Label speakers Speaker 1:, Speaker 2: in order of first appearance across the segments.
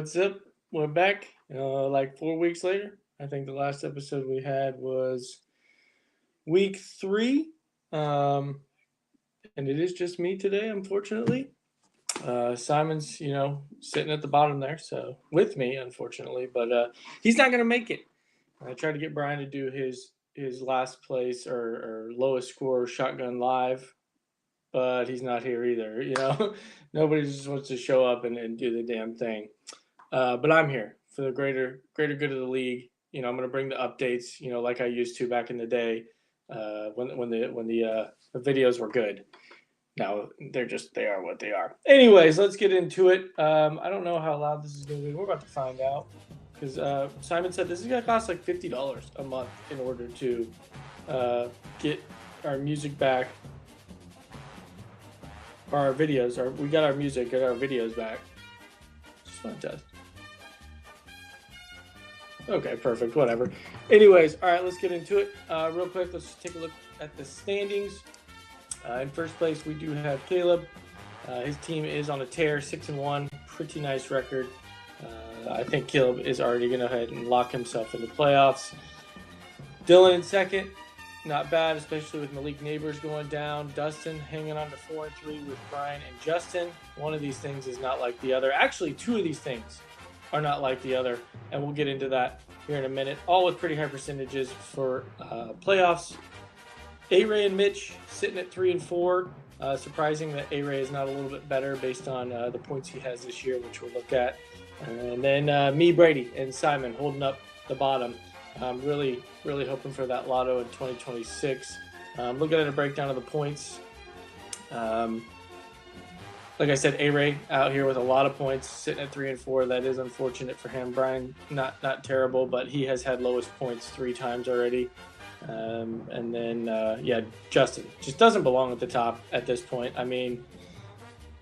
Speaker 1: What's up? We're back. Like 4 weeks later. I think the last episode we had was week 3, um, and it is just me today, unfortunately. Simon's, sitting at the bottom there, so with me, unfortunately, but he's not gonna make it. I tried to get Brian to do his last place or lowest score shotgun live, but he's not here either. Nobody just wants to show up and do the damn thing. But I'm here for the greater good of the league. I'm going to bring the updates, like I used to back in the day, when the videos were good. Now they are what they are. Anyways, let's get into it. I don't know how loud this is going to be. We're about to find out because Simon said this is going to cost like $50 a month in order to get our music back, or our videos. We got our music and our videos back. Just fun test. Okay, perfect. Whatever. Anyways, all right, let's get into it. Real quick, let's take a look at the standings. In first place, we do have Caleb. His team is on a tear, 6-1. Pretty nice record. I think Caleb is already going to go ahead and lock himself into playoffs. Dylan in second. Not bad, especially with Malik Neighbors going down. Dustin hanging on to 4-3 with Brian and Justin. One of these things is not like the other. Actually, two of these things are not like the other, and we'll get into that here in a minute. All with pretty high percentages for playoffs. A-Ray and Mitch sitting at 3 and 4. Surprising that A-Ray is not a little bit better based on the points he has this year, which we'll look at. And then me, Brady, and Simon holding up the bottom. Really hoping for that lotto in 2026. Looking at a breakdown of the points. Like I said, A-Ray out here with a lot of points, sitting at 3 and 4. That is unfortunate for him. Brian, not terrible, but he has had lowest points 3 times already. And then, Justin just doesn't belong at the top at this point. I mean,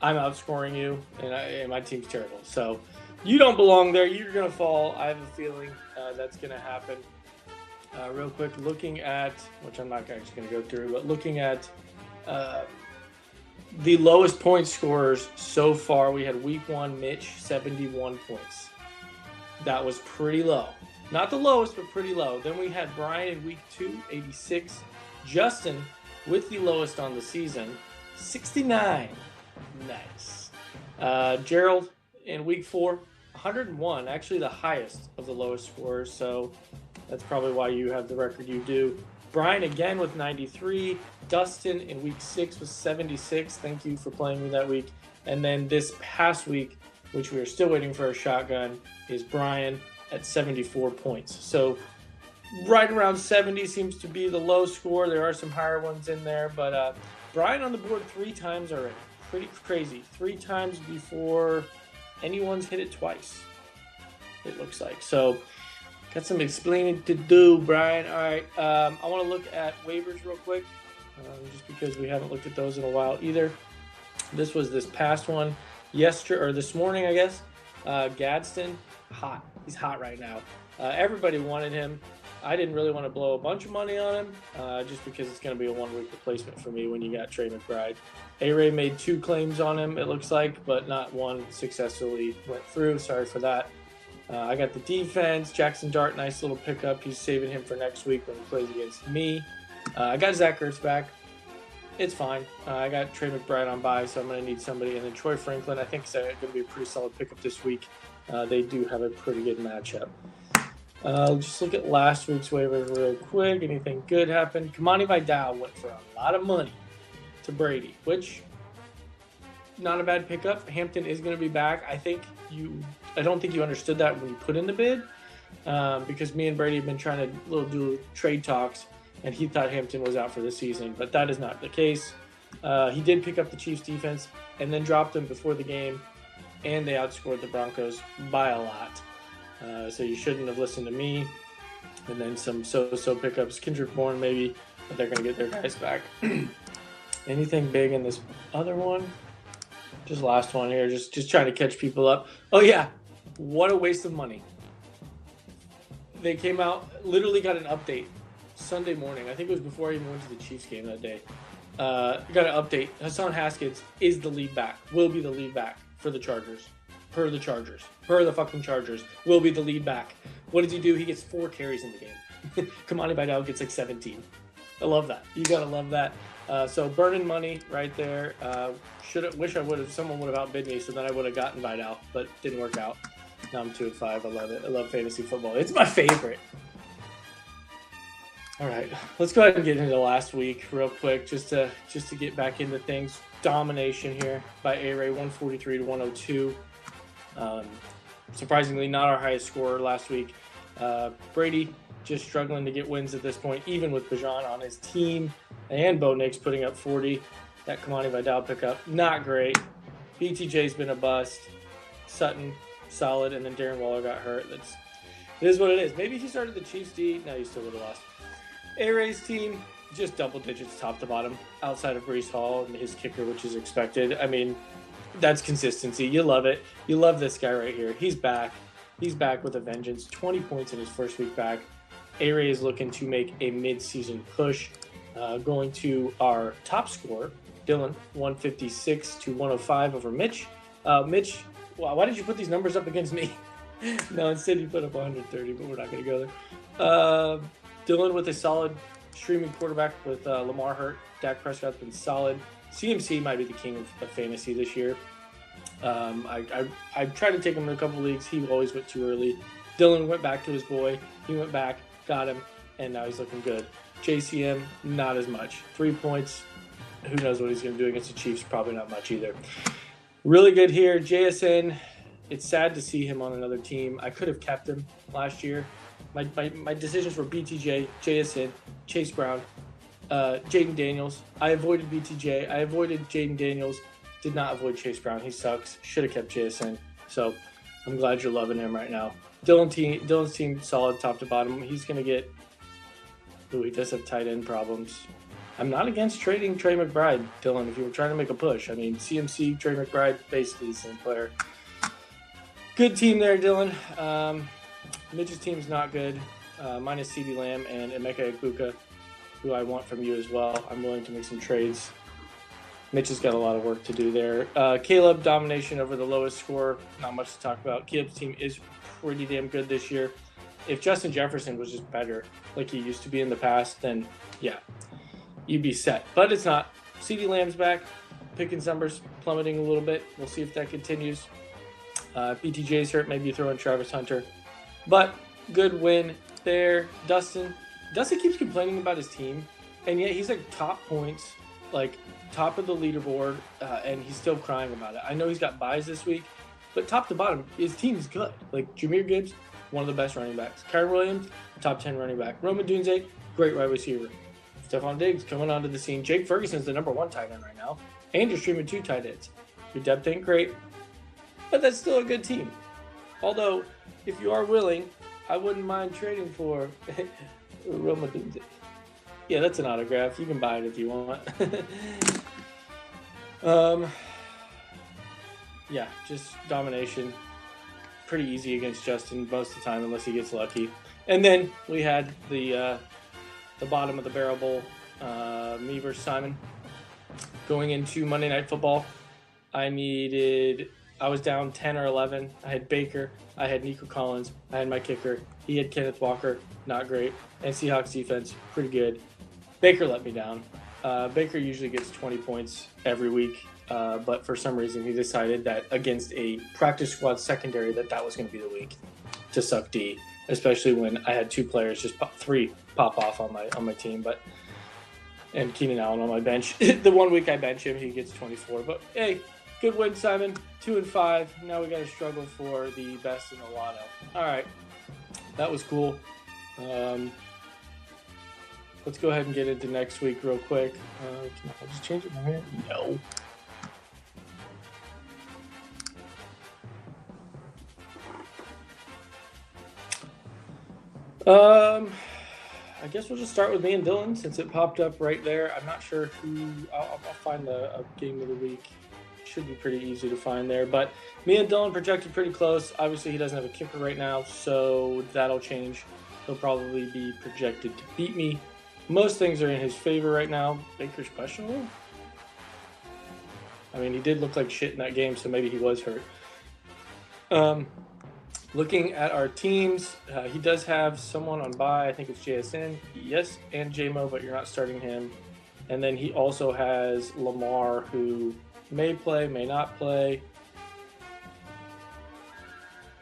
Speaker 1: I'm outscoring you, and my team's terrible. So you don't belong there. You're going to fall. I have a feeling that's going to happen. Real quick, looking at, which I'm not actually going to go through, but looking at the lowest point scorers so far, we had week 1, Mitch, 71 points. That was pretty low. Not the lowest, but pretty low. Then we had Brian in week 2, 86. Justin, with the lowest on the season, 69. Nice. Gerald in week 4, 101. Actually, the highest of the lowest scorers. So that's probably why you have the record you do. Brian again with 93. Dustin in week 6 was 76. Thank you for playing me that week. And then this past week, which we are still waiting for a shotgun, is Brian at 74 points. So right around 70 seems to be the low score. There are some higher ones in there, but Brian on the board 3 times already. Pretty crazy. 3 times before anyone's hit it twice, it looks like. So got some explaining to do, Brian. All right, I want to look at waivers real quick, just because we haven't looked at those in a while either. This was this past one this morning, I guess. Gadsden, hot. He's hot right now. Everybody wanted him. I didn't really want to blow a bunch of money on him, just because it's going to be a 1-week replacement for me when you got Trey McBride. A-Ray made 2 claims on him, it looks like, but not one successfully went through. Sorry for that. I got the defense. Jackson Dart, nice little pickup. He's saving him for next week when he plays against me. I got Zach Ertz back. It's fine. I got Trey McBride on bye, so I'm going to need somebody. And then Troy Franklin, I think, is going to be a pretty solid pickup this week. They do have a pretty good matchup. Just look at last week's waiver real quick. Anything good happened? Kamani Vidal went for a lot of money to Brady, which not a bad pickup. Hampton is going to be back. I don't think you understood that when you put in the bid, because me and Brady have been trying to do trade talks, and he thought Hampton was out for the season, but that is not the case. He did pick up the Chiefs defense and then dropped them before the game, and they outscored the Broncos by a lot. So you shouldn't have listened to me. And then some so pickups. Kendrick Bourne maybe, but they're going to get their guys back. Anything big in this other one? Just last one here. Just trying to catch people up. Oh, yeah. What a waste of money. They came out, literally got an update Sunday morning. I think it was before I even went to the Chiefs game that day. Got an update. Hassan Haskins is the lead back, will be the lead back for the Chargers. per the Chargers. Per the fucking Chargers. Will be the lead back. What does he do? He gets 4 carries in the game. Kamani Vidal gets like 17. I love that. You gotta love that. So burning money right there. Someone would have outbid me, so then I would have gotten Vidal, but didn't work out. Now I'm 2-5. I love it. I love fantasy football. It's my favorite. All right, let's go ahead and get into the last week real quick, just to get back into things. Domination here by A-Ray, 143 to 102. Surprisingly, not our highest scorer last week. Brady just struggling to get wins at this point, even with Bajan on his team, and Bo Nix putting up 40. That Kamani Vidal pickup, not great. BTJ's been a bust. Sutton, solid, and then Darren Waller got hurt. It is what it is. Maybe if he started the Chiefs D, no, he still would have lost. A-Ray's team, just double digits top to bottom, outside of Breece Hall and his kicker, which is expected. I mean, that's consistency. You love it. You love this guy right here. He's back. He's back with a vengeance. 20 points in his first week back. A-Ray is looking to make a mid-season push. Going to our top scorer, Dylan, 156 to 105 over Mitch. Mitch, why did you put these numbers up against me? No, instead you put up 130, but we're not going to go there. Dylan with a solid streaming quarterback with Lamar hurt. Dak Prescott's been solid. CMC might be the king of fantasy this year. I tried to take him in a couple leagues. He always went too early. Dylan went back to his boy. He went back, got him, and now he's looking good. JCM, not as much. 3 points. Who knows what he's going to do against the Chiefs? Probably not much either. Really good here. JSN, it's sad to see him on another team. I could have kept him last year. My decisions were BTJ, JSN, Chase Brown, Jaden Daniels. I avoided BTJ. I avoided Jaden Daniels. Did not avoid Chase Brown. He sucks. Should have kept JSN. So I'm glad you're loving him right now. Dylan's team, solid top to bottom. He's going to get... Ooh, he does have tight end problems. I'm not against trading Trey McBride, Dylan, if you were trying to make a push. I mean, CMC, Trey McBride, basically the same player. Good team there, Dylan. Mitch's team's not good, minus CeeDee Lamb and Emeka Egbuka, who I want from you as well. I'm willing to make some trades. Mitch has got a lot of work to do there. Caleb, domination over the lowest score. Not much to talk about. Caleb's team is pretty damn good this year. If Justin Jefferson was just better like he used to be in the past, then yeah, you'd be set. But it's not. CeeDee Lamb's back. Pickens numbers plummeting a little bit. We'll see if that continues. BTJ's hurt. Maybe you throw in Travis Hunter. But good win there. Dustin keeps complaining about his team, and yet he's like top points, like top of the leaderboard, and he's still crying about it. I know he's got buys this week, but top to bottom, his team's good. Like Jahmyr Gibbs, one of the best running backs. Kyren Williams, top 10 running back. Rome Odunze, great wide receiver. Stephon Diggs coming onto the scene. Jake Ferguson's the number 1 tight end right now, and you're streaming 2 tight ends. Your depth ain't great, but that's still a good team. Although, if you are willing, I wouldn't mind trading for Rome Odunze. Yeah, that's an autograph. You can buy it if you want. Yeah, just domination. Pretty easy against Justin most of the time, unless he gets lucky. And then we had the bottom of the barrel bowl, me versus Simon. Going into Monday Night Football, I was down 10 or 11. I had Baker. I had Nico Collins. I had my kicker. He had Kenneth Walker. Not great. And Seahawks defense, pretty good. Baker let me down. Baker usually gets 20 points every week. But for some reason, he decided that against a practice squad secondary that was going to be the week to suck D, especially when I had 2 players, three pop off on my team. And Keenan Allen on my bench. The 1 week I bench him, he gets 24. But hey, good win, Simon. 2-5. Now we got to struggle for the best in the lotto. All right, that was cool. Let's go ahead and get into next week real quick. Can I just change it from here? No. I guess we'll just start with me and Dylan since it popped up right there. I'm not sure who. I'll find a game of the week. Should be pretty easy to find there. But me and Dylan projected pretty close. Obviously, he doesn't have a kicker right now, so that'll change. He'll probably be projected to beat me. Most things are in his favor right now. Baker's questionable. I mean, he did look like shit in that game, so maybe he was hurt. Looking at our teams, he does have someone on bye. I think it's JSN. Yes, and JMO, but you're not starting him. And then he also has Lamar, who may play, may not play.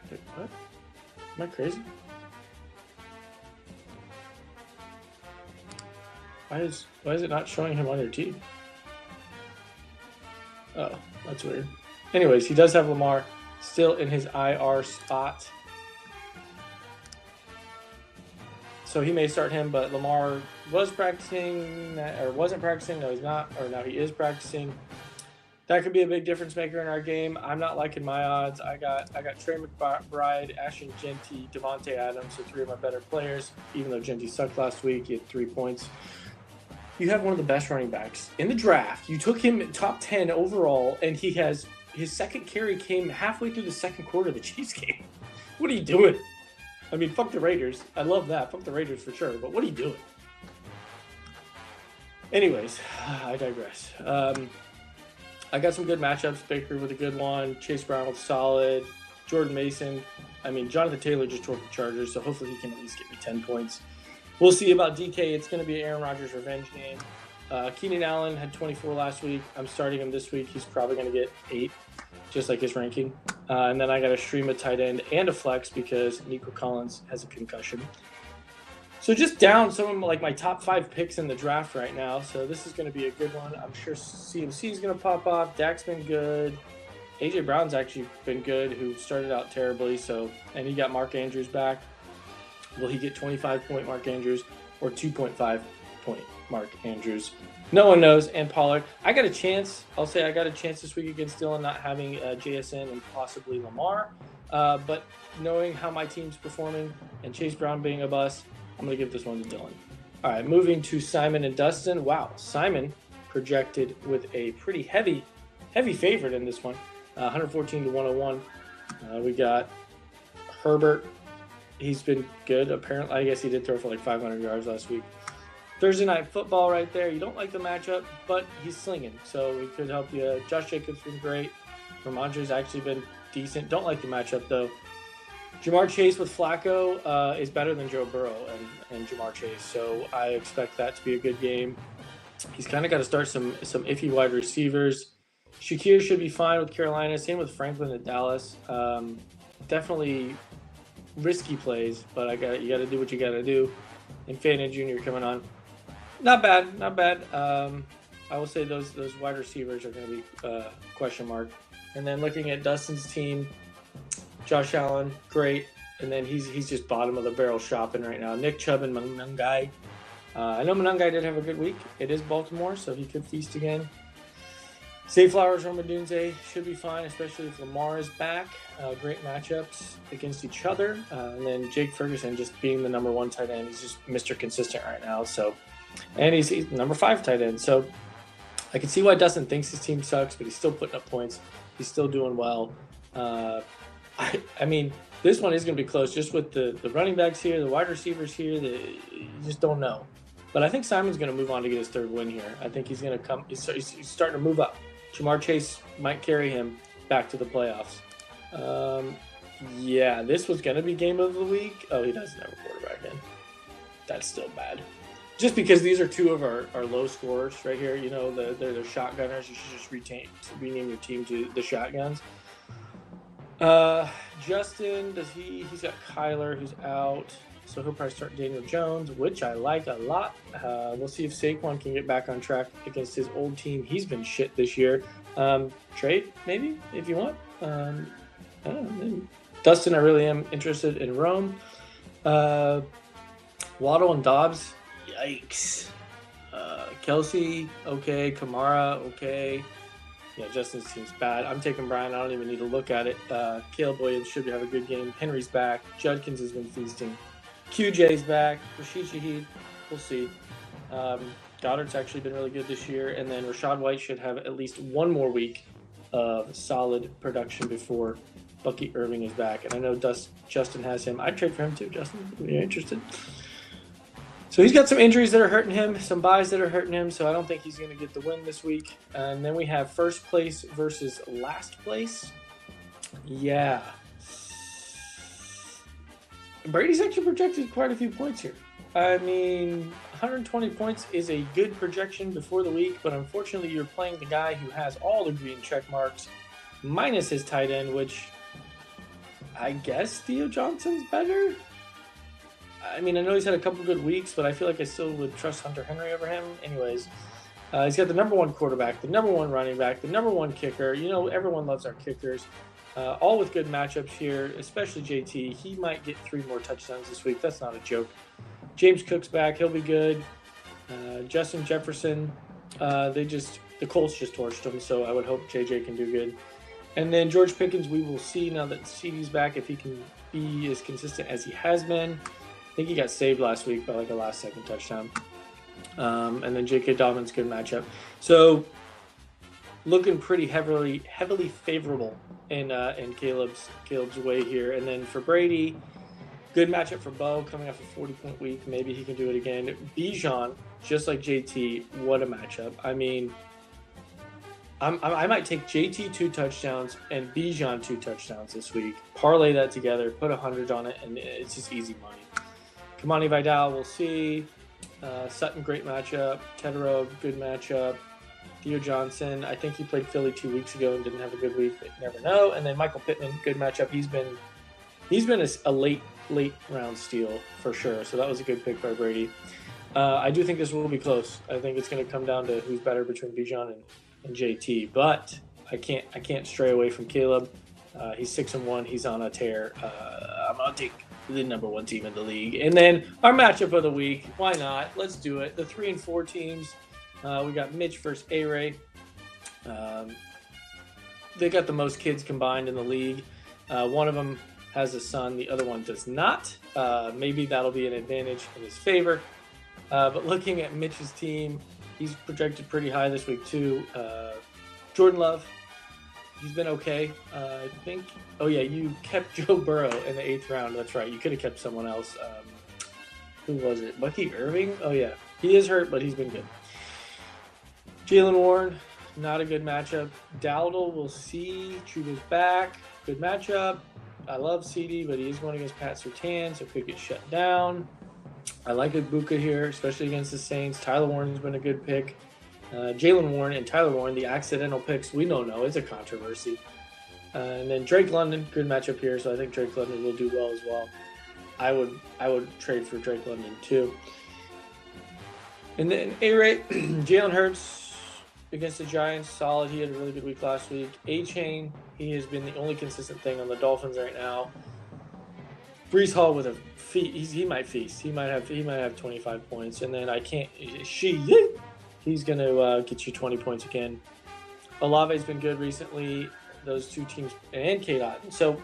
Speaker 1: Wait, what? Am I crazy? Why is it not showing him on your team? Oh, that's weird. Anyways, he does have Lamar still in his IR spot. So he may start him, but Lamar was practicing, or wasn't practicing. No, he's not. Or now he is practicing. That could be a big difference maker in our game. I'm not liking my odds. I got Trey McBride, Ashton Genty, Devontae Adams, so 3 of my better players. Even though Genty sucked last week, he had 3 points. You have one of the best running backs in the draft. You took him top 10 overall, and he has his second carry came halfway through the second quarter of the Chiefs game. What are you doing? I mean, fuck the Raiders. I love that. Fuck the Raiders for sure. But what are you doing? Anyways, I digress. I got some good matchups. Baker with a good one. Chase Brown with solid. Jordan Mason. I mean, Jonathan Taylor just tore the Chargers, so hopefully he can at least get me 10 points. We'll see about DK. It's going to be an Aaron Rodgers revenge game. Keenan Allen had 24 last week. I'm starting him this week. He's probably going to get 8, just like his ranking. And then I got to stream a tight end and a flex because Nico Collins has a concussion. So just down some of like my top 5 picks in the draft right now. So this is going to be a good one. I'm sure CMC is going to pop off. Dak's been good. AJ Brown's actually been good, who started out terribly. And he got Mark Andrews back. Will he get 25-point Mark Andrews or 2.5-point Mark Andrews? No one knows. And Pollard, I got a chance. I'll say I got a chance this week against Dylan not having JSN and possibly Lamar. But knowing how my team's performing and Chase Brown being a bust, I'm going to give this one to Dylan. All right, moving to Simon and Dustin. Wow, Simon projected with a pretty heavy favorite in this one, 114 to 101. We got Herbert. He's been good, apparently. I guess he did throw for like 500 yards last week. Thursday Night Football right there. You don't like the matchup, but he's slinging, so it could help you. Josh Jacobs been great. Ramondre's actually been decent. Don't like the matchup, though. Jamar Chase with Flacco is better than Joe Burrow and Jamar Chase, so I expect that to be a good game. He's kind of got to start some iffy wide receivers. Shakir should be fine with Carolina. Same with Franklin at Dallas. Definitely risky plays, but you got to do what you got to do. And Fannin Jr. coming on. Not bad. I will say those wide receivers are going to be question mark. And then looking at Dustin's team, Josh Allen, great. And then he's just bottom of the barrel shopping right now. Nick Chubb and Manungai. I know Manungai did have a good week. It is Baltimore, so he could feast again. Zay Flowers, Roma Dunze should be fine, especially if Lamar is back. Great matchups against each other. And then Jake Ferguson just being the number 1 tight end. He's just Mr. Consistent right now. And he's number 5 tight end. So I can see why Dustin thinks his team sucks, but he's still putting up points. He's still doing well. I mean, this one is going to be close just with the running backs here, the wide receivers here. You just don't know. But I think Simon's going to move on to get his 3rd win here. I think he's going to come. He's starting to move up. Jamar Chase might carry him back to the playoffs. Yeah, this was going to be game of the week. Oh, he doesn't have a quarterback in. That's still bad. Just because these are 2 of our low scorers right here. You know, they're shotgunners. You should just rename your team to the Shotguns. Justin, he's got Kyler, who's out. So he'll probably start Daniel Jones, which I like a lot. We'll see if Saquon can get back on track against his old team. He's been shit this year. Trade, maybe, if you want. I don't know. Dustin, I really am interested in Rome. Waddle and Dobbs, yikes. Kelsey, okay. Kamara, okay. Yeah, Justin's team's bad. I'm taking Brian. I don't even need to look at it. Caleb Williams should have a good game. Henry's back. Judkins has been feasting. QJ's back. Rashid Shaheed, we'll see. Goddard's actually been really good this year. And then Rashad White should have at least 1 more week of solid production before Bucky Irving is back. And I know Justin has him. I'd trade for him too, Justin, if you're interested. So he's got some injuries that are hurting him, some buys that are hurting him, so I don't think he's going to get the win this week. And then we have first place versus last place. Yeah. Brady's actually projected quite a few points here. I mean, 120 points is a good projection before the week, but unfortunately you're playing the guy who has all the green check marks, minus his tight end, which I guess Theo Johnson's better. I mean, I know he's had a couple good weeks, but I feel like I still would trust Hunter Henry over him. Anyways, he's got the number one quarterback, the number one running back, the number one kicker. You know, everyone loves our kickers. All with good matchups here, especially JT. He might get 3 more touchdowns this week. That's not a joke. James Cook's back. He'll be good. Justin Jefferson, the Colts just torched him, so I would hope JJ can do good. And then George Pickens, we will see now that CD's back if he can be as consistent as he has been. I think he got saved last week by like a last-second touchdown. And then J.K. Dobbins, good matchup. So looking pretty heavily favorable in Caleb's way here. And then for Brady, good matchup for Bo coming off a 40-point week. Maybe he can do it again. Bijan, just like JT, what a matchup. I mean, I might take JT 2 touchdowns and Bijan 2 touchdowns this week. Parlay that together, put 100 on it, and it's just easy money. Kamani Vidal, we'll see. Sutton, great matchup. Tedero, good matchup. Theo Johnson, I think he played Philly 2 weeks ago and didn't have a good week, but you never know. And then Michael Pittman, good matchup. He's been a late round steal for sure. So that was a good pick by Brady. I do think this will be close. I think it's going to come down to who's better between Bijan and JT. But I can't stray away from Caleb. He's 6-1. He's on a tear. I'm gonna take the number 1 team in the league. And then our matchup of the week. Why not? Let's do it. The 3 and 4 teams. We got Mitch versus A-Ray. They got the most kids combined in the league. One of them has a son. The other one does not. Maybe that'll be an advantage in his favor. But looking at Mitch's team, he's projected pretty high this week too. Jordan Love, he's been okay. I think. Oh yeah, you kept Joe Burrow in the 8th round. That's right. You could have kept someone else. Who was it? Bucky Irving? Oh yeah, he is hurt, but he's been good. Jalen Warren, not a good matchup. Dowdle, we'll see. Truba's back. Good matchup. I love CD, but he is going against Pat Surtain, so could get shut down. I like Ibuka here, especially against the Saints. Tyler Warren's been a good pick. Jalen Warren and Tyler Warren, the accidental picks, we don't know. It's a controversy. And then Drake London, good matchup here, so I think Drake London will do well as well. I would trade for Drake London too. And then A-Ray, Jalen Hurts against the Giants, solid. He had a really good week last week. A-Chain, he has been the only consistent thing on the Dolphins right now. Breece Hall with a feast. He might feast. He might have 25 points. And then he's going to get you 20 points again. Olave's been good recently. Those 2 teams and K-Dot. So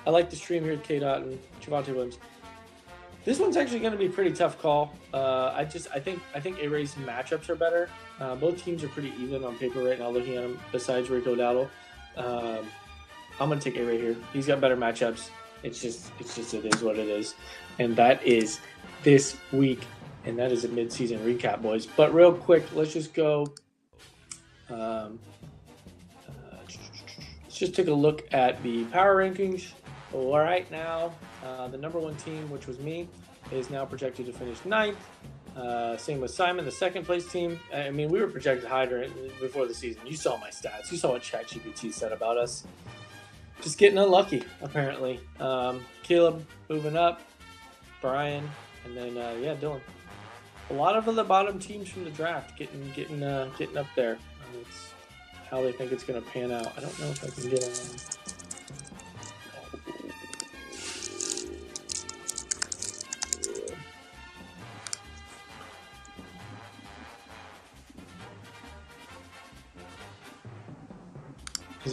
Speaker 1: I like the stream here with K-Dot and Javonte Williams. This one's actually going to be a pretty tough call. I think A-Ray's matchups are better. Both teams are pretty even on paper right now, looking at them, besides Rico Dowdle. I'm going to take A-Ray here. He's got better matchups. It's just it is what it is. And that is this week. And that is a mid-season recap, boys. But real quick, let's just go. Let's just take a look at the power rankings. All right, now the number 1 team, which was me, is now projected to finish 9th. Same with Simon, the 2nd place team. I mean, we were projected higher before the season. You saw my stats. You saw what ChatGPT said about us. Just getting unlucky, apparently. Caleb moving up, Brian, and then Dylan. A lot of the bottom teams from the draft getting up there. It's how they think it's going to pan out. I don't know if I can get on.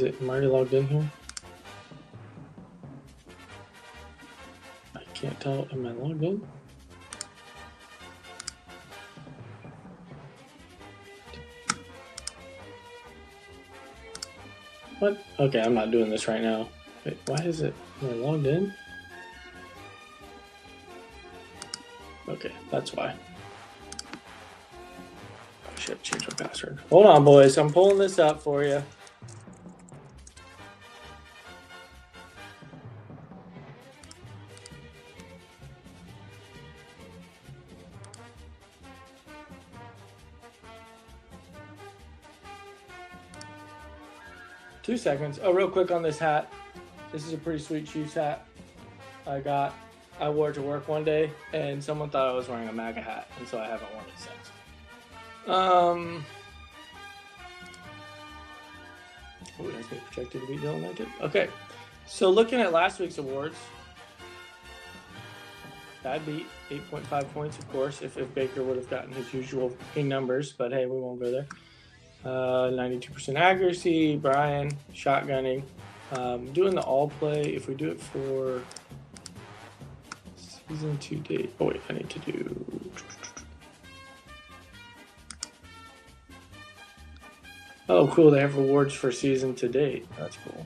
Speaker 1: Am I already logged in here? I can't tell. Am I logged in? What? Okay, I'm not doing this right now. Wait, why is it? Am I logged in? Okay, that's why. I should have changed my password. Hold on, boys. I'm pulling this up for you. 2 seconds. Oh, real quick on this hat. This is a pretty sweet Chiefs hat I got. I wore it to work one day, and someone thought I was wearing a MAGA hat, and so I haven't worn it since. Oh, it has been projected to be Dylan Naked. Okay, so looking at last week's awards, bad beat, 8.5 points, of course, if Baker would have gotten his usual king numbers, but hey, we won't go there. 92% accuracy, Brian, shotgunning. Doing the all play, if we do it for season 2 date. Oh, wait, I need to do. Oh, cool, they have rewards for season to date. That's cool.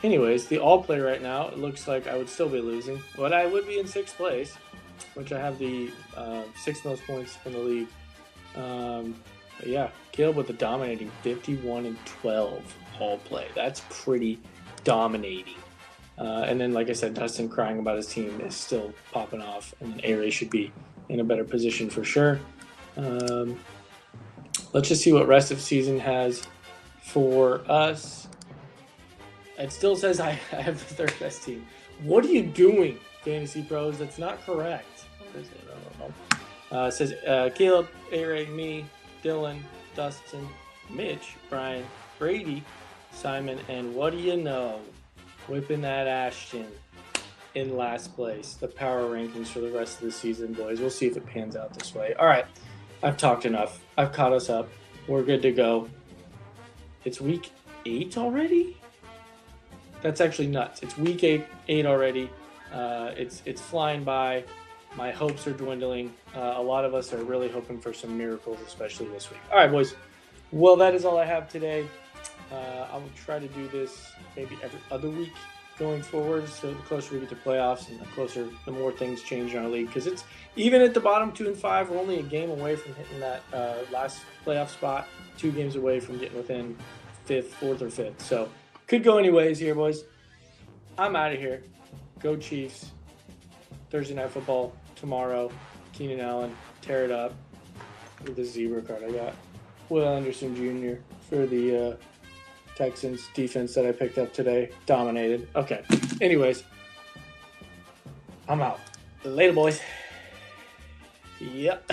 Speaker 1: Anyways, the all play right now, it looks like I would still be losing, but I would be in 6th place, which I have the 6th most points in the league. But yeah, Caleb with the dominating 51-12 all play. That's pretty dominating. And then, like I said, Dustin crying about his team is still popping off, and then A-Ray should be in a better position for sure. Let's just see what rest of season has for us. It still says I have the 3rd best team. What are you doing, Fantasy Pros? That's not correct. What is it? I don't know. It says Caleb, A-Ray, me, Dylan, Dustin, Mitch, Brian, Brady, Simon, and what do you know? Whipping that Ashton in last place. The power rankings for the rest of the season, boys. We'll see if it pans out this way. All right. I've talked enough. I've caught us up. We're good to go. It's week 8 already? That's actually nuts. It's week 8 already. It's flying by. My hopes are dwindling. A lot of us are really hoping for some miracles, especially this week. All right, boys. Well, that is all I have today. I will try to do this maybe every other week going forward. So the closer we get to playoffs and the more things change in our league. Because it's even at the bottom 2 and 5, we're only a game away from hitting that last playoff spot. 2 games away from getting within 4th or 5th. So could go anyways here, boys. I'm out of here. Go Chiefs. Thursday Night Football tomorrow. Keenan Allen, tear it up. With the zebra card I got. Will Anderson Jr. for the Texans defense that I picked up today. Dominated. Okay. Anyways, I'm out. Later, boys. Yep.